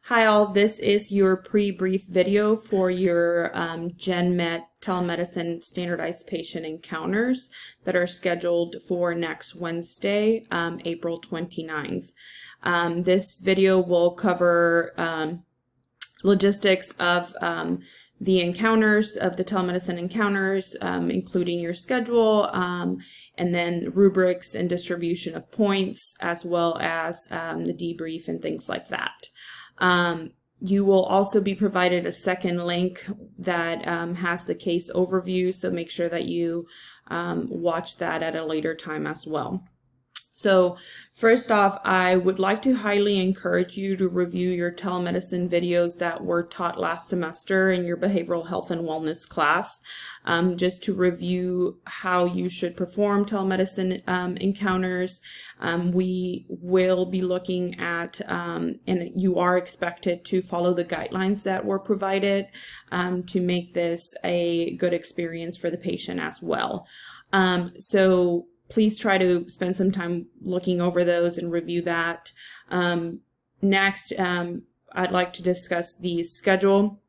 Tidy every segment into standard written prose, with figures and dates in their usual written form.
Hi all, this is your pre-brief video for your GenMed telemedicine standardized patient encounters that are scheduled for next Wednesday, April 29th. This video will cover logistics of the encounters, of the telemedicine encounters, including your schedule, and then rubrics and distribution of points, as well as the debrief and things like that. You will also be provided a second link that has the case overview, so make sure that you watch that at a later time as well. So first off, I would like to highly encourage you to review your telemedicine videos that were taught last semester in your behavioral health and wellness class, just to review how you should perform telemedicine encounters. We will be looking at, and you are expected to follow the guidelines that were provided to make this a good experience for the patient as well. So please try to spend some time looking over those and review that. Next, I'd like to discuss the schedule.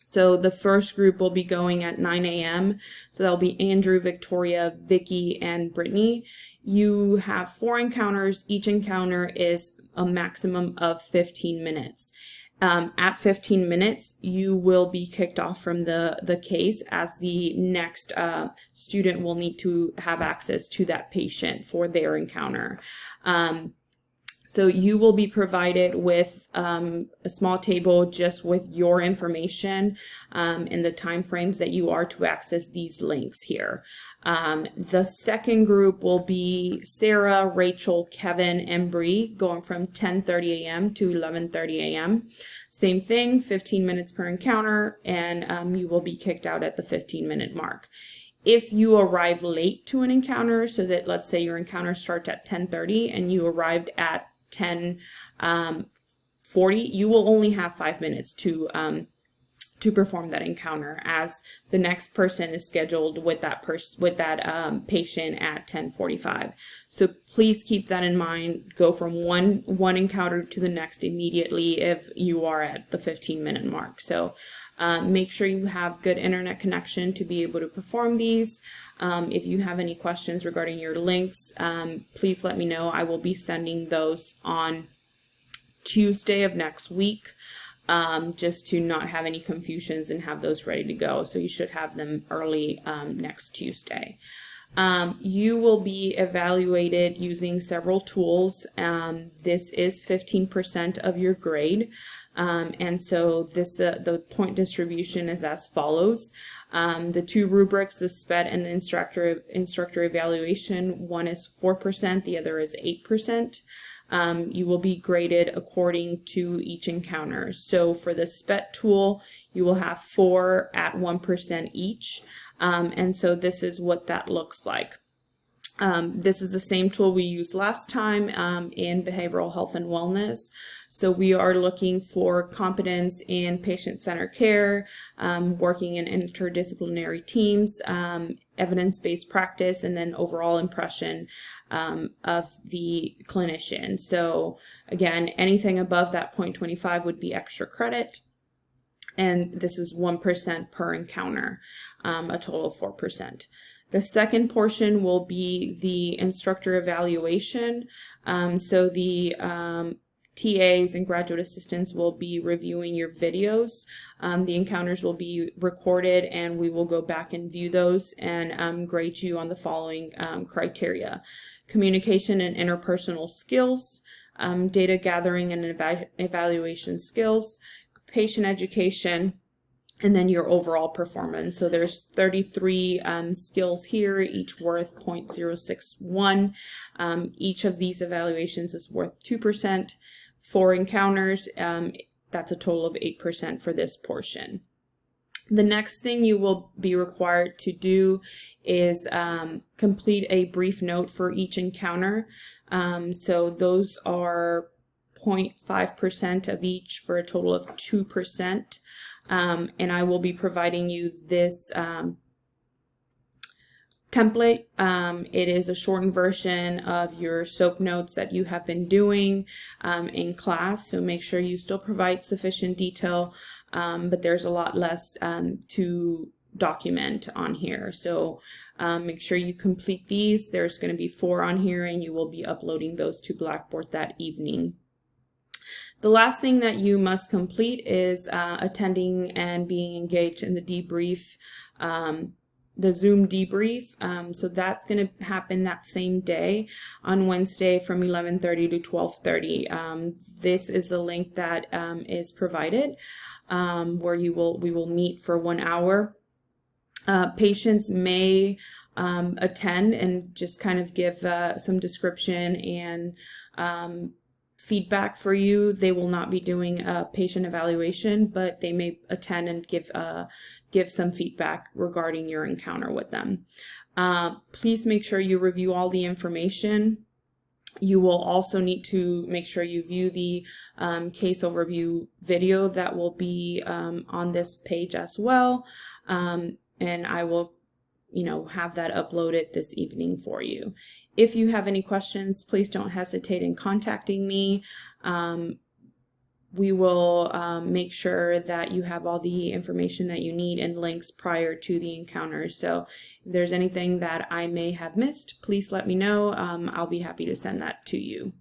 So the first group will be going at 9 a.m. So that'll be Andrew, Victoria, Vicky, and Brittany. You have 4 encounters. Each encounter is a maximum of 15 minutes. At 15 minutes, you will be kicked off from the case, as the next student will need to have access to that patient for their encounter. So you will be provided with a small table just with your information and the time frames that you are to access these links here. The second group will be Sarah, Rachel, Kevin, and Bree, going from 10:30 a.m. to 11:30 a.m. Same thing, 15 minutes per encounter, and you will be kicked out at the 15-minute mark. If you arrive late to an encounter, so that let's say your encounter starts at 10:30 and you arrived at 10:40, you will only have 5 minutes to perform that encounter, as the next person is scheduled with that patient at 10:45. So please keep that in mind. Go from one encounter to the next immediately if you are at the 15-minute mark. So make sure you have good internet connection to be able to perform these. If you have any questions regarding your links, please let me know. I will be sending those on Tuesday of next week, just to not have any confusions and have those ready to go. So you should have them early next Tuesday. You will be evaluated using several tools. This is 15% of your grade. And so this the point distribution is as follows. The 2 rubrics, the SPED and the instructor evaluation, one is 4%, the other is 8%. You will be graded according to each encounter. So for the SPET tool, you will have 4 at 1% each. And so this is what that looks like. This is the same tool we used last time in behavioral health and wellness. So we are looking for competence in patient-centered care, working in interdisciplinary teams, evidence-based practice, and then overall impression of the clinician. So again, anything above that 0.25 would be extra credit. And this is 1% per encounter, a total of 4%. The second portion will be the instructor evaluation. So the TAs and graduate assistants will be reviewing your videos. The encounters will be recorded, and we will go back and view those and grade you on the following criteria: communication and interpersonal skills, data gathering and evaluation skills, patient education, and then your overall performance. So there's 33 skills here, each worth 0.061. Each of these evaluations is worth 2%. 4 encounters, that's a total of 8% for this portion. The next thing you will be required to do is complete a brief note for each encounter. So those are 0.5% of each for a total of 2%. And I will be providing you this template. It is a shortened version of your SOAP notes that you have been doing in class, so make sure you still provide sufficient detail, but there's a lot less to document on here. So make sure you complete these. There's going to be 4 on here, and you will be uploading those to Blackboard that evening. The last thing that you must complete is attending and being engaged in the debrief, the Zoom debrief. So that's going to happen that same day on Wednesday from 11:30 to 12:30. This is the link that is provided, where we will meet for 1 hour. Patients may attend and just kind of give some description and feedback for you. They will not be doing a patient evaluation, but they may attend and give some feedback regarding your encounter with them. Please make sure you review all the information. You will also need to make sure you view the case overview video that will be on this page as well. And I will have that uploaded this evening for you. If you have any questions, please don't hesitate in contacting me. We will make sure that you have all the information that you need and links prior to the encounter. So if there's anything that I may have missed, please let me know. I'll be happy to send that to you.